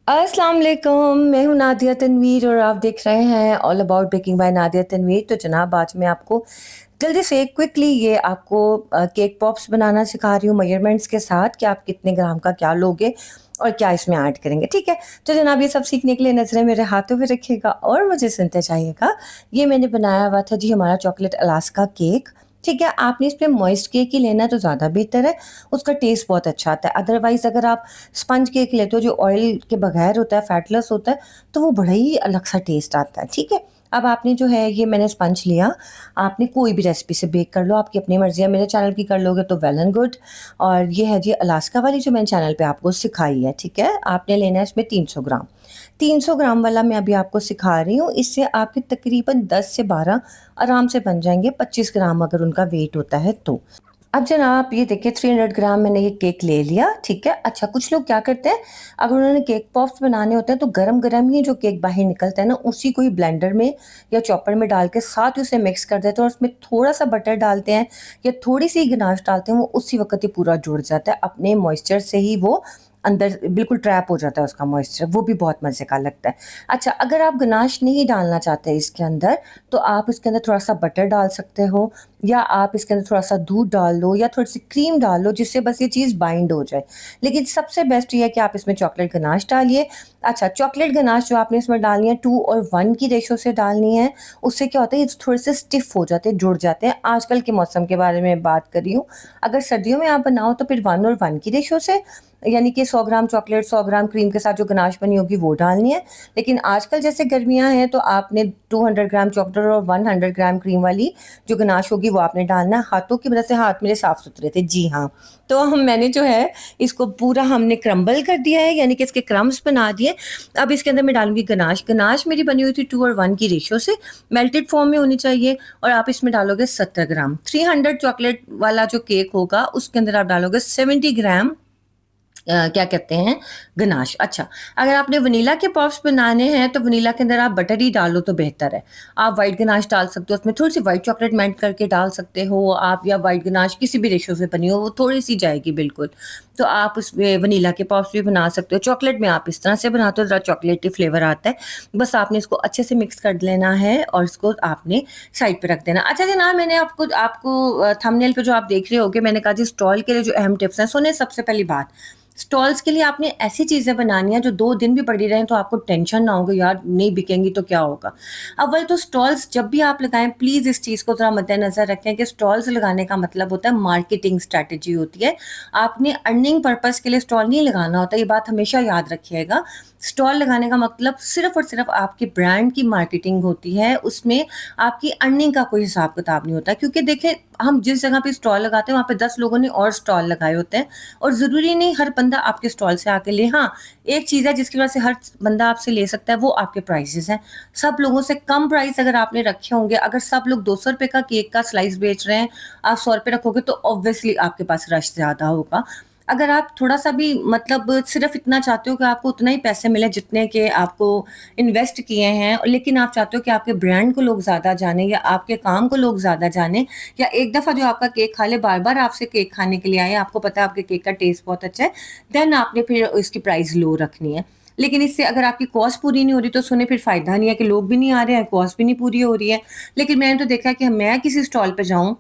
अस्सलाम वालेकुम, मैं हूँ नादिया तनवीर और आप देख रहे हैं all about baking by Nadia Tanveer. तो जनाब, आज मैं आपको जल्दी से क्विकली ये आपको केक पॉप्स बनाना सिखा रही हूँ मेजरमेंट्स के साथ कि आप कितने ग्राम का क्या लोगे और क्या इसमें ऐड करेंगे। ठीक है, तो जनाब ये सब सीखने के लिए नज़रें मेरे हाथों में रखिएगा और मुझे सुनते जाइएगा। ये मैंने बनाया हुआ था जी हमारा चॉकलेट अलास्का केक। ठीक है, आपने इस पे मॉइस्ट केक ही लेना है तो ज़्यादा बेहतर है, उसका टेस्ट बहुत अच्छा आता है। अदरवाइज़ अगर आप स्पंज केक लेते हो जो ऑयल के बगैर होता है, फैटलेस होता है, तो वो बड़ा ही अलग सा टेस्ट आता है। ठीक है, अब आपने जो है ये मैंने स्पंज लिया, आपने कोई भी रेसिपी से बेक कर लो, आपकी अपनी मर्ज़ी है, मेरे चैनल की कर लोगे तो वेल एंड गुड। और ये है जी अलास्का वाली जो मैंने चैनल पे आपको सिखाई है। ठीक है, आपने लेना है इसमें 300 ग्राम। 300 ग्राम वाला मैं अभी आपको सिखा रही हूँ, इससे आपके तकरीबन 10 से 12 आराम से बन जाएंगे, 25 ग्राम अगर उनका वेट होता है तो। अब जनाब ये देखिए 300 ग्राम मैंने ये केक ले लिया। ठीक है, अच्छा कुछ लोग क्या करते हैं, अगर उन्होंने केक पॉप्स बनाने होते हैं तो गरम गरम ही जो केक बाहर निकलता है ना, उसी को ही ब्लेंडर में या चॉपर में डाल के साथ ही उसे मिक्स कर देते हैं और उसमें थोड़ा सा बटर डालते हैं या थोड़ी सी गनाश डालते हैं, वो उसी वक्त ही पूरा जुड़ जाता है अपने मॉइस्चर से ही, वो अंदर बिल्कुल ट्रैप हो जाता है उसका मॉइस्चर, वो भी बहुत मज़े का लगता है। अच्छा, अगर आप गनाश नहीं डालना चाहते इसके अंदर, तो आप इसके अंदर थोड़ा सा बटर डाल सकते हो या आप इसके अंदर थोड़ा सा दूध डाल लो या थोड़ी सी क्रीम डाल लो, जिससे बस ये चीज़ बाइंड हो जाए। लेकिन सबसे बेस्ट ये है कि आप इसमें चॉकलेट गनाश डालिए। अच्छा, चॉकलेट गनाश जो आपने इसमें डालनी है 2 और 1 की रेशो से डालनी है। उससे क्या होता है, ये थोड़े से स्टिफ हो जाते हैं, जुड़ जाते हैं। आजकल के मौसम के बारे में बात कर रही हूँ, अगर सर्दियों में आप बनाओ तो फिर 1 और 1 की रेशो से, यानी कि 100 ग्राम चॉकलेट 100 ग्राम क्रीम के साथ जो गनाश बनी होगी वो डालनी है। लेकिन आजकल जैसे गर्मियाँ हैं तो आपने 200 ग्राम चॉकलेट और 100 ग्राम क्रीम वाली जो गनाश होगी वो आपने डालना है। हाथों की वजह से हाथ मेरे साफ सुथरे थे, जी हाँ। तो हम मैंने जो है इसको पूरा हमने क्रम्बल कर दिया है, यानी कि इसके क्रम्स बना दिए। अब इसके अंदर मैं डालूंगी गनाश। गनाश मेरी बनी हुई थी 2 और 1 की रेशियो से, मेल्टेड फॉर्म में होनी चाहिए। और आप इसमें डालोगे 70 ग्राम। 300 चॉकलेट वाला जो केक होगा उसके अंदर आप डालोगे 70 ग्राम क्या कहते हैं, गनाश। अच्छा, अगर आपने वनीला के पफ्स बनाने हैं तो वनीला के अंदर आप बटर ही डालो तो बेहतर है। आप वाइट गनाश डाल सकते हो, उसमें थोड़ी सी वाइट चॉकलेट मेल्ट करके डाल सकते हो आप, या वाइट गनाश किसी भी रेशो से बनी हो वो थोड़ी सी जाएगी बिल्कुल। तो आप उसमें वनीला के पफ्स भी बना सकते हो। चॉकलेट में आप इस तरह से बनाते हो, ज़रा चॉकलेटी फ्लेवर आता है। बस आपने इसको अच्छे से मिक्स कर लेना है और इसको आपने साइड पे रख देना। अच्छा जनाब, मैंने आपको आपको थंबनेल पे जो आप देख रहे होगे, मैंने कहा जी स्टॉल के लिए जो अहम टिप्स हैं सुने। सबसे पहली बात, स्टॉल्स के लिए आपने ऐसी चीज़ें बनानी है जो 2 दिन भी पड़ी रहें तो आपको टेंशन ना होगी यार नहीं बिकेंगी तो क्या होगा। अव्वल तो स्टॉल्स जब भी आप लगाएं, प्लीज़ इस चीज़ को ज़रा मद्देनज़र रखें कि स्टॉल्स लगाने का मतलब होता है मार्केटिंग स्ट्रैटेजी होती है। आपने अर्निंग पर्पज़ के लिए स्टॉल नहीं लगाना होता, ये बात हमेशा याद रखिएगा। स्टॉल लगाने का मतलब सिर्फ़ और सिर्फ़ आपके ब्रांड की मार्केटिंग होती है, उसमें आपकी अर्निंग का कोई हिसाब किताब नहीं होता। क्योंकि देखें, हम जिस जगह पे स्टॉल लगाते हैं वहाँ पे 10 लोगों ने और स्टॉल लगाए होते हैं और ज़रूरी नहीं हर बंदा आपके स्टॉल से आके ले। हाँ, एक चीज़ है जिसकी वजह से हर बंदा आपसे ले सकता है, वो आपके प्राइसेस हैं। सब लोगों से कम प्राइस अगर आपने रखे होंगे, अगर सब लोग 200 रुपये का केक का स्लाइस बेच रहे हैं, आप 100 रुपये रखोगे तो ऑब्वियसली आपके पास रश ज़्यादा होगा। अगर आप थोड़ा सा भी मतलब सिर्फ इतना चाहते हो कि आपको उतना ही पैसे मिले जितने के आपको इन्वेस्ट किए हैं, लेकिन आप चाहते हो कि आपके ब्रांड को लोग ज़्यादा जाने या आपके काम को लोग ज़्यादा जाने, या एक दफ़ा जो आपका केक खा ले बार बार आपसे केक खाने के लिए आए, आपको पता है आपके केक का टेस्ट बहुत अच्छा है, देन आपने फिर इसकी प्राइस लो रखनी है। लेकिन इससे अगर आपकी कॉस्ट पूरी नहीं हो रही तो सुने फिर फ़ायदा नहीं है कि लोग भी नहीं आ रहे हैं, कॉस्ट भी नहीं पूरी हो रही है। लेकिन मैंने तो देखा कि मैं किसी स्टॉल पे जाऊँ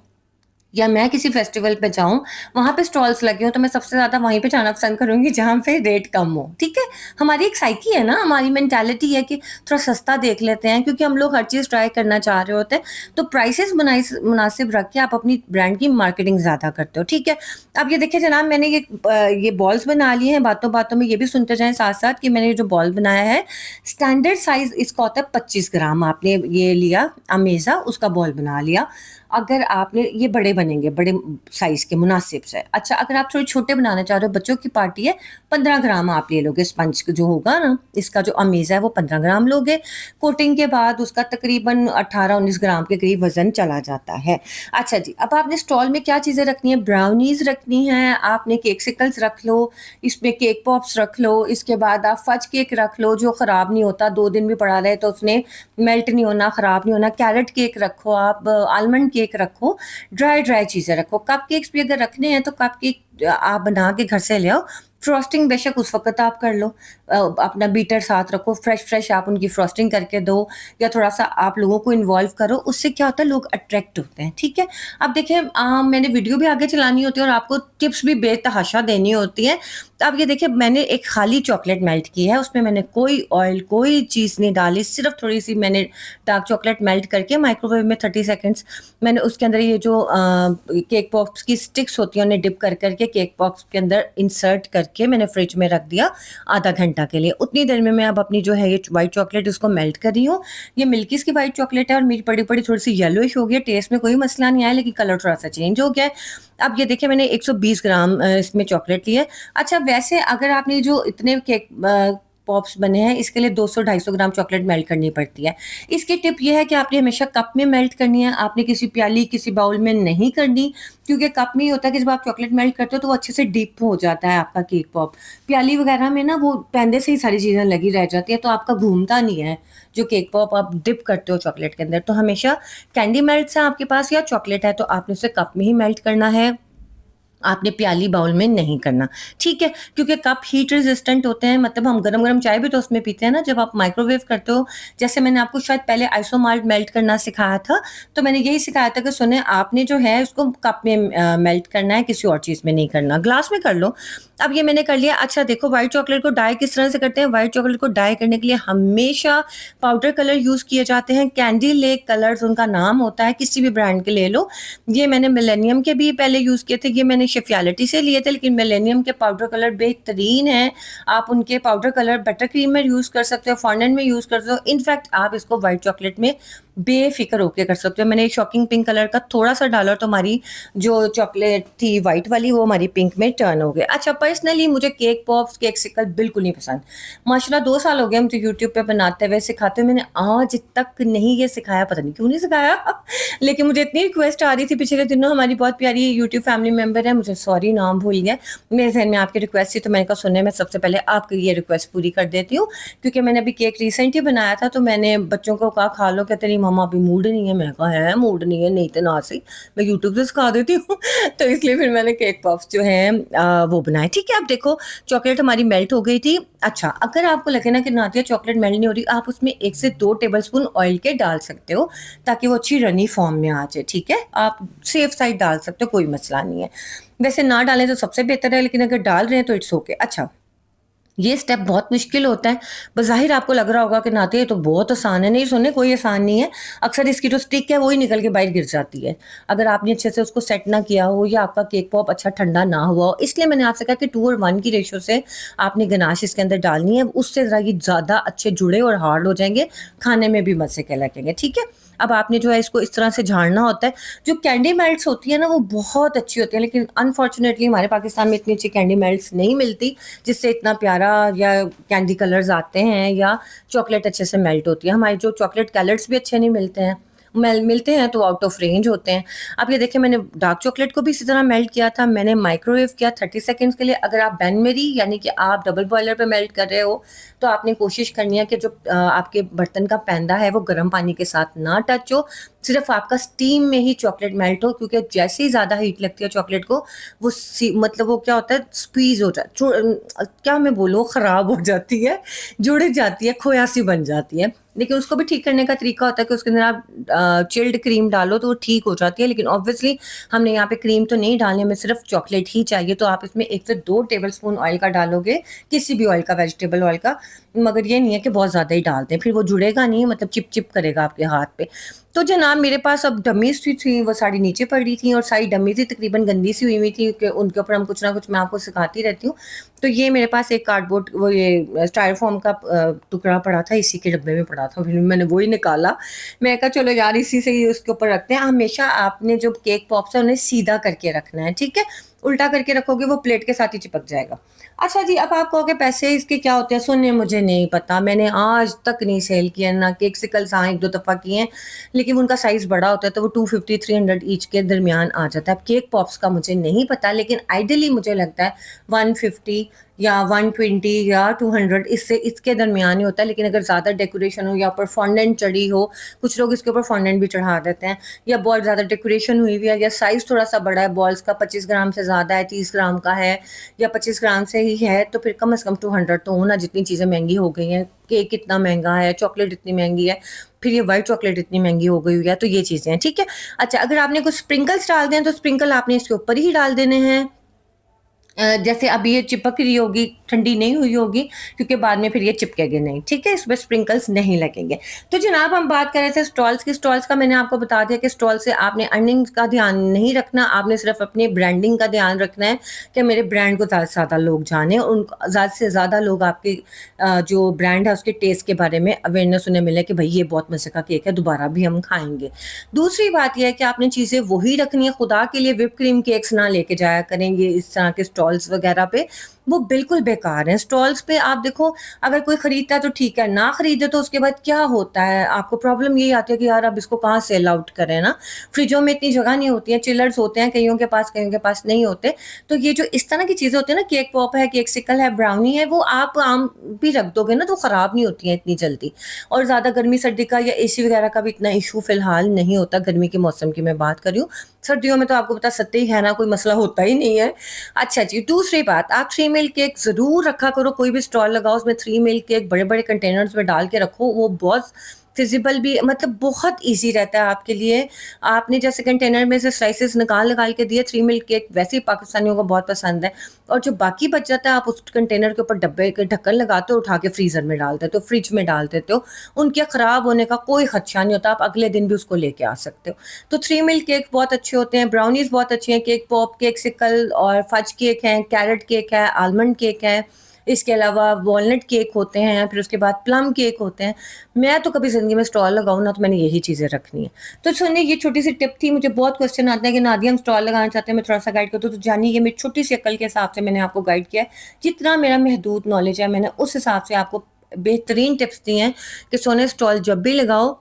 या मैं किसी फेस्टिवल पे जाऊँ, वहाँ पे स्टॉल्स लगे हों तो मैं सबसे ज़्यादा वहीं पे जाना पसंद करूँगी जहाँ पे रेट कम हो। ठीक है? हमारी एक साइकी है ना, हमारी मेंटालिटी है कि थोड़ा सस्ता देख लेते हैं, क्योंकि हम लोग हर चीज़ ट्राई करना चाह रहे होते हैं। तो प्राइसेस मुनासिब रख के आप अपनी ब्रांड की मार्केटिंग ज़्यादा करते हो। ठीक है? अब ये देखिए जनाब, मैंने ये बॉल्स बना लिए हैं। बातों-बातों में ये भी सुनते जाएँ साथ-साथ कि मैंने ये जो बॉल बनाया है, स्टैंडर्ड साइज़ इसका होता है 25 ग्राम। आपने ये लिया अमेज़ा, उसका बॉल बना लिया। अगर आपने ये बड़े बनेंगे, बड़े साइज़ के मुनासिब से। अच्छा, अगर आप थोड़े छोटे बनाना चाह रहे हो, बच्चों की पार्टी है, 15 ग्राम आप ले लोगे। स्पंज जो होगा ना, इसका जो अमेज़ा है वो 15 ग्राम लोगे। कोटिंग के बाद उसका तकरीबन 18-19 ग्राम के करीब वज़न चला जाता है। अच्छा जी, अब आपने स्टॉल में क्या चीज़ें रखनी है, ब्राउनीज़ रखनी हैं, आपने केक सिकल्स रख लो, इसमें केक पॉप्स रख लो, इसके बाद आप फज केक रख लो जो ख़राब नहीं होता, 2 दिन भी पड़ा रहे तो उसने मेल्ट नहीं होना, ख़राब नहीं होना। कैरेट केक रखो आप, आलमंड केक रखो, ड्राई चीज़ें रखो। कप केक्स भी अगर रखने हैं तो कप केक आप बना के घर से ले आओ, फ्रॉस्टिंग बेशक उस वक़्त आप कर लो, अपना बीटर साथ रखो, फ्रेश आप उनकी फ्रॉस्टिंग करके दो या थोड़ा-सा आप लोगों को इन्वॉल्व करो, उससे क्या होता है लोग अट्रैक्ट होते हैं, ठीक है? अब देखिए मैंने वीडियो भी आगे चलानी होती है और आपको टिप्स भी बेतहाशा देनी होती है। तो अब ये देखिए मैंने एक खाली चॉकलेट मेल्ट की है, उसमें मैंने कोई ऑयल, कोई चीज़ नहीं डाली, सिर्फ़ थोड़ी-सी मैंने डार्क चॉकलेट मेल्ट करके माइक्रोवेव में 30 सेकंड्स मैंने उसके अंदर ये जो केक पॉप्स की स्टिक्स होती हैं उन्हें डिप कर के केक पॉप्स के अंदर इंसर्ट करके मैंने फ्रिज में रख दिया आधा घंटा के लिए। उतनी देर में मैं अब अपनी जो है ये व्हाइट चॉकलेट इसको मेल्ट कर रही हूँ। ये मिल्कीज़ की व्हाइट चॉकलेट है और मेरी पड़ी-पड़ी थोड़ी-सी येलोइश हो गई है, टेस्ट में कोई मसला नहीं आया लेकिन कलर थोड़ा-सा चेंज हो गया है। अब ये देखिए मैंने 120 ग्राम इसमें चॉकलेट ली है। अच्छा वैसे अगर आपने जो इतने केक पॉप्स बने हैं इसके लिए 200-250 ग्राम चॉकलेट मेल्ट करनी पड़ती है। इसकी टिप ये है कि आपने हमेशा कप में मेल्ट करनी है, आपने किसी प्याली, किसी बाउल में नहीं करनी, क्योंकि कप में ये होता है कि जब आप चॉकलेट मेल्ट करते हो तो वो अच्छे से डीप हो जाता है आपका केक पॉप। प्याली वगैरह में ना वो पहले से ही सारी चीज़ें लगी रह जाती हैं तो आपका घूमता नहीं है, जो केक पॉप आप डिप करते हो चॉकलेट के अंदर। तो हमेशा कैंडी मेल्ट्स हैं आपके पास या चॉकलेट है तो आपने उसे कप में ही मेल्ट करना है, आपने प्याली बाउल में नहीं करना, ठीक है? क्योंकि कप हीट रेजिस्टेंट होते हैं, मतलब हम गरम-गरम चाय भी तो उसमें पीते हैं ना, जब आप माइक्रोवेव करते हो, जैसे मैंने आपको शायद पहले आइसोमाल्ट मेल्ट करना सिखाया था, तो मैंने यही सिखाया था कि सुने आपने जो है उसको कप में मेल्ट करना है, किसी और चीज़ में नहीं करना, ग्लास में कर लो। अब ये मैंने कर लिया। अच्छा देखो व्हाइट चॉकलेट को डाई किस तरह से करते हैं, व्हाइट चॉकलेट को डाई करने के लिए हमेशा पाउडर कलर यूज़ किए जाते हैं, कैंडी लेक कलर्स उनका नाम होता है, किसी भी ब्रांड के ले लो। ये मैंने मिलेनियम के भी पहले यूज़ किए थे, ये मैंने शिफ्यालिटी से लिए थे, लेकिन मिलेनियम के पाउडर कलर बेहतरीन हैं। आप उनके पाउडर कलर बटर क्रीम में यूज़ कर सकते हो, फॉन्डेंट में यूज़ कर सकते हो। इनफैक्ट आप इसको व्हाइट चॉकलेट में बेफ़िक्र होके कर सकते हो। मैंने एक शॉकिंग पिंक कलर का थोड़ा-सा डाला तो हमारी जो चॉकलेट थी व्हाइट वाली वो हमारी पिंक में टर्न हो गई। अच्छा पर्सनली मुझे केक पॉप्स, केक सिकल बिल्कुल नहीं पसंद। माशाल्लाह 2 साल हो गए मुझे यूट्यूब पे बनाते हुए, सिखाते हुए, मैंने आज तक नहीं ये सिखाया, पता नहीं क्यों नहीं सिखाया। लेकिन मुझे इतनी रिक्वेस्ट आ रही थी पिछले दिनों, हमारी बहुत प्यारी यूट्यूब फैमिली मेंबर है, मुझे सॉरी नाम भूल गया, मेरे ज़हन में आपकी रिक्वेस्ट थी तो मैंने कहा सुने मैं सबसे पहले आपकी ये रिक्वेस्ट पूरी कर देती हूँ, क्योंकि मैंने अभी केक रिसेंट ही बनाया था तो मैंने बच्चों को कहा खा लो, कहते नहीं मम्मा अभी मूड नहीं है। मैं कहा है मूड नहीं है, नहीं तो ना सही मैं यूट्यूब से सिखा देती हूँ। तो इसलिए फिर मैंने केक पॉप्स जो हैं वो बनाए। ठीक है, अब देखो चॉकलेट हमारी मेल्ट हो गई थी। अच्छा अगर आपको लगे ना कि नादिया चॉकलेट मेल्ट नहीं हो रही, आप उसमें 1 से 2 टेबलस्पून ऑयल के डाल सकते हो ताकि वो अच्छी रनी फॉर्म में आ जाए। ठीक है, आप सेफ साइड डाल सकते हो, कोई मसला नहीं है। वैसे ना डालें तो सबसे बेहतर है, लेकिन अगर डाल रहे हैं तो इट्स ओके। अच्छा ये स्टेप बहुत मुश्किल होता है। बज़ाहिर आपको लग रहा होगा कि नाते ये तो बहुत आसान है, नहीं सुने कोई आसान नहीं है। अक्सर इसकी जो स्टिक है वही निकल के बाहर गिर जाती है। अगर आपने अच्छे से उसको सेट ना किया हो या आपका केक पॉप अच्छा ठंडा ना हुआ हो, इसलिए मैंने आपसे कहा कि 2 और 1 की रेशियो से आपने गनाश इसके अंदर डालनी है। उससे ज़रा ये ज़्यादा अच्छे जुड़े और हार्ड हो जाएँगे, खाने में भी मज़े के लगेंगे। ठीक है? अब आपने जो है इसको इस तरह से झाड़ना होता है। जो कैंडी मेल्ट्स होती है ना वो बहुत अच्छी होती है, लेकिन अनफॉर्चुनेटली हमारे पाकिस्तान में इतनी अच्छी कैंडी मेल्ट्स नहीं मिलती जिससे इतना प्यारा या कैंडी कलर्स आते हैं या चॉकलेट अच्छे से मेल्ट होती है। हमारे जो चॉकलेट कलर्स भी अच्छे नहीं मिलते हैं, मिलते हैं तो आउट ऑफ रेंज होते हैं। अब ये देखिए मैंने डार्क चॉकलेट को भी इसी तरह मेल्ट किया था, मैंने माइक्रोवेव किया 30 सेकंड्स के लिए। अगर आप बेन मेरी यानी कि आप डबल बॉयलर पे मेल्ट कर रहे हो तो आपने कोशिश करनी है कि जो आपके बर्तन का पैंदा है वो गर्म पानी के साथ ना टच हो, सिर्फ आपका स्टीम में ही चॉकलेट मेल्ट हो, क्योंकि जैसे ही ज़्यादा हीट लगती है चॉकलेट को वो मतलब वो क्या होता है स्क्वीज़ हो क्या मैं बोलूँ ख़राब हो जाती है, जुड़ जाती है, खोया सी बन जाती है। लेकिन उसको भी ठीक करने का तरीका होता है कि उसके अंदर आप चिल्ड क्रीम डालो तो वो ठीक हो जाती है, लेकिन ऑब्वियसली हमने यहाँ पे क्रीम तो नहीं डालनी, हमें सिर्फ चॉकलेट ही चाहिए। तो आप इसमें 1 से 2 टेबलस्पून ऑयल का डालोगे, किसी भी ऑयल का, वेजिटेबल ऑयल का, मगर ये नहीं है कि बहुत ज़्यादा ही डालते हैं, फिर वो जुड़ेगा नहीं, मतलब चिप करेगा आपके हाथ पे। तो जनाब मेरे पास अब डमीज़ थी, वो सारी नीचे पड़ रही थी और सारी डमीज़ ही तकरीबन गंदी सी हुई हुई थी कि उनके ऊपर हम कुछ ना कुछ मैं आपको सिखाती रहती हूँ। तो ये मेरे पास एक कार्डबोर्ड वो ये स्टायरोफोम का टुकड़ा पड़ा था, इसी के डब्बे में पड़ा था, फिर मैंने वही निकाला। मैं कहा चलो यार इसी से ही उसके ऊपर रखते हैं। हमेशा आपने जो केक पॉप्स है उन्हें सीधा करके रखना है, ठीक है? उल्टा करके रखोगे वो प्लेट के साथ ही चिपक जाएगा। अच्छा जी, अब आप कहोगे पैसे इसके क्या होते हैं? सुनिए मुझे नहीं पता, मैंने आज तक नहीं सेल किया, ना केक सिकल्स हाँ 1-2 दफ़ा किए हैं, लेकिन उनका साइज़ बड़ा होता है तो वो 250-300 ईच के दरमियान आ जाता है। अब केक पॉप्स का मुझे नहीं पता, लेकिन आइडियली मुझे लगता है 150 या 120 या 200, इससे इसके दरमियान ही होता है। लेकिन अगर ज़्यादा डेकोरेशन हो या ऊपर फॉन्डेंट चढ़ी हो, कुछ लोग इसके ऊपर फॉन्डेंट भी चढ़ा देते हैं, या बहुत ज़्यादा डेकोरेशन हुई हुई है, या साइज़ थोड़ा सा बड़ा है, बॉल्स का 25 ग्राम से ज़्यादा है, 30 ग्राम का है, या 25 ग्राम से ही है, तो फिर कम से कम 200 तो होना। जितनी चीज़ें महंगी हो गई हैं, केक इतना महंगा है, चॉकलेट इतनी महंगी है, फिर ये वाइट चॉकलेट इतनी महंगी हो गई हुई है, तो ये चीज़ें हैं, ठीक है। अच्छा, अगर आपने कुछ स्प्रिंकल्स डाल दें तो स्प्रिंकल आपने इसके ऊपर ही डाल देने हैं। जैसे अभी ये चिपक रही होगी, ठंडी नहीं हुई होगी, क्योंकि बाद में फिर ये चिपकेगी नहीं, ठीक है, इसमें स्प्रिंकल्स नहीं लगेंगे। तो जनाब, हम बात कर रहे थे स्टॉल्स की। स्टॉल्स का मैंने आपको बता दिया कि स्टॉल से आपने अर्निंग का ध्यान नहीं रखना, आपने सिर्फ अपनी ब्रांडिंग का ध्यान रखना है कि मेरे ब्रांड को ज़्यादा से ज़्यादा लोग जाने, उनको ज़्यादा से ज़्यादा लोग आपकी जो ब्रांड है उसके टेस्ट के बारे में अवेयरनेस उन्हें मिले कि भाई ये बहुत मज़े का केक है, दोबारा भी हम खाएंगे। दूसरी बात यह है कि आपने चीज़ें वही रखनी है, खुदा के लिए व्हिप क्रीम केक्स ना लेके जाया करेंगे इस तरह के स्टॉल्स वगैरह पे, वो बिल्कुल बेकार हैं। स्टॉल्स पे आप देखो, अगर कोई खरीदता है तो ठीक है, ना खरीदे तो उसके बाद क्या होता है, आपको प्रॉब्लम यही आती है कि यार अब इसको कहाँ सेल आउट करें ना। फ्रिजों में इतनी जगह नहीं होती है, चिलर्स होते हैं कईयों के पास नहीं होते। तो ये जो इस तरह की चीज़ें होती है ना, केक पॉप है, केक सिकल है, ब्राउनी है, वो आप आम भी रख दोगे ना तो ख़राब नहीं होती हैं इतनी जल्दी। और ज़्यादा गर्मी सर्दी का या एसी वगैरह का भी इतना इशू फ़िलहाल नहीं होता, गर्मी के मौसम की मैं बात कर रही हूँ। सर्दियों में तो आपको पता सत्य ही है ना, कोई मसला होता ही नहीं है। अच्छा जी, दूसरी बात, आप 3 मिल्क केक ज़रूर रखा करो। कोई भी स्टॉल लगाओ उसमें 3 मिल्क केक बड़े-बड़े कंटेनर्स में डाल के रखो, वो बहुत फिज़िबल भी, मतलब बहुत ईज़ी रहता है आपके लिए। आपने जैसे कंटेनर में से स्लाइसेस निकाल-निकाल के दिए, 3 मिल्क केक वैसे ही पाकिस्तानियों को बहुत पसंद है, और जो बाकी बच जाता है आप उस कंटेनर के ऊपर डब्बे के ढक्कन लगाते हो, उठा के फ्रीज़र में डाल देते हो, फ्रिज में डाल देते हो। उनके ख़राब होने का कोई खदशा नहीं होता, आप अगले दिन भी उसको लेके आ सकते हो। तो 3 मिल्क केक बहुत अच्छे होते हैं, ब्राउनीज़ बहुत अच्छी हैं, केक पॉप, केक सिकल और फज केक हैं, कैरेट केक है, आलमंड केक है, इसके अलावा वॉलनट केक होते हैं, फिर उसके बाद प्लम केक होते हैं। मैं तो कभी ज़िंदगी में स्टॉल लगाऊँ ना तो मैंने यही चीज़ें रखनी है। तो सुनिए, ये छोटी-सी टिप थी। मुझे बहुत क्वेश्चन आते हैं कि नादिया हम स्टॉल लगाना चाहते हैं, मैं थोड़ा-सा गाइड कर दूँ, तो जानिए ये मेरी छोटी-सी अक्ल के हिसाब से मैंने आपको गाइड किया है। जितना मेरा महदूद नॉलेज है, मैंने उस हिसाब से आपको बेहतरीन टिप्स दी हैं कि सोने स्टॉल जब भी लगाओ,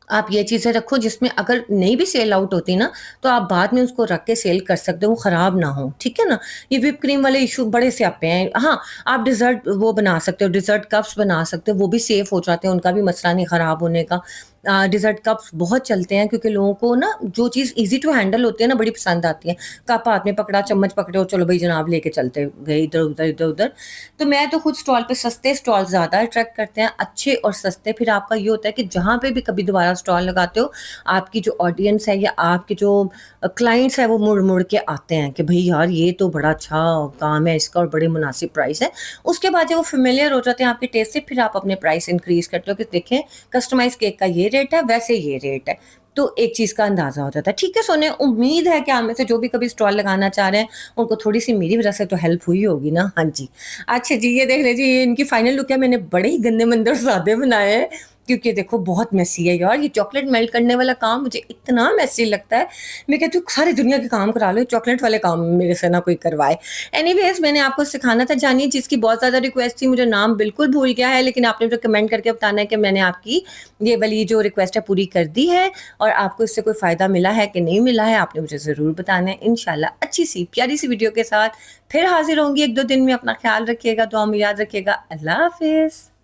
आप ये चीज़ें रखो जिसमें अगर नहीं भी सेल आउट होती ना, तो आप बाद में उसको रख के सेल कर सकते हो, वो ख़राब ना हो, ठीक है ना? ये व्हिप क्रीम वाले इशू बड़े से आते हैं। हाँ, आप डिज़र्ट वो बना सकते हो, डिज़र्ट कप्स बना सकते हो, वो भी सेफ़ हो जाते हैं, उनका भी मसला नहीं ख़राब होने का। डिज़र्ट कप्स बहुत चलते हैं क्योंकि लोगों को ना जो चीज़ ईज़ी टू हैंडल होती है ना, बड़ी पसंद आती है। कप हाथ में पकड़ा, चम्मच पकड़े और चलो भई जनाब लेके चलते गए इधर-उधर, इधर-उधर। तो मैं तो खुद स्टॉल पे सस्ते स्टॉल ज़्यादा अट्रैक्ट करते हैं, अच्छे और सस्ते। फिर आपका ये होता है कि जहाँ पे भी कभी दोबारा स्टॉल लगाते हो, आपकी जो ऑडियंस है या आपके जो क्लाइंट्स हैं वो मुड़-मुड़ के आते हैं कि भई यार ये तो बड़ा अच्छा काम है इसका और बड़े मुनासिब प्राइस है। उसके बाद जब वो फ़ैमिलियर हो जाते हैं आपके टेस्ट से, फिर आप अपने प्राइस इंक्रीज़ करते हो कि देखें कस्टमाइज़ केक का ये रेट है, वैसे ये रेट है। तो एक चीज़ का अंदाज़ा हो जाता है। ठीक है सोने, उम्मीद है कि आप में से जो भी कभी स्टॉल लगाना चाह रहे हैं, उनको थोड़ी-सी मेरी वज़ह से तो हेल्प हुई होगी ना? हाँ जी। अच्छा जी, ये देख लीजिए, ये इनकी फाइनल लुक है। मैंने बड़े ही गंदे-मंदे और सादे बनाए हैं क्योंकि देखो बहुत मेसी है यार, ये चॉकलेट मेल्ट करने वाला काम मुझे इतना मेसी लगता है। मैं कहती हूँ सारी दुनिया के काम करा लो, चॉकलेट वाले काम मेरे से ना कोई करवाए। एनीवेज़, मैंने आपको सिखाना था, जानिए जिसकी बहुत ज़्यादा रिक्वेस्ट थी, मुझे नाम बिल्कुल भूल गया है, लेकिन आपने मुझे कमेंट करके बताना है कि मैंने आपकी ये वाली जो रिक्वेस्ट है पूरी कर दी है, और आपको इससे कोई फ़ायदा मिला है कि नहीं मिला है, आपने मुझे ज़रूर बताना है। इंशाल्लाह अच्छी सी प्यारी सी वीडियो के साथ फिर हाज़िर होंगी 1-2 दिन में। अपना ख्याल रखिएगा, दुआ में याद रखिएगा। अल्लाह हाफ़िज़।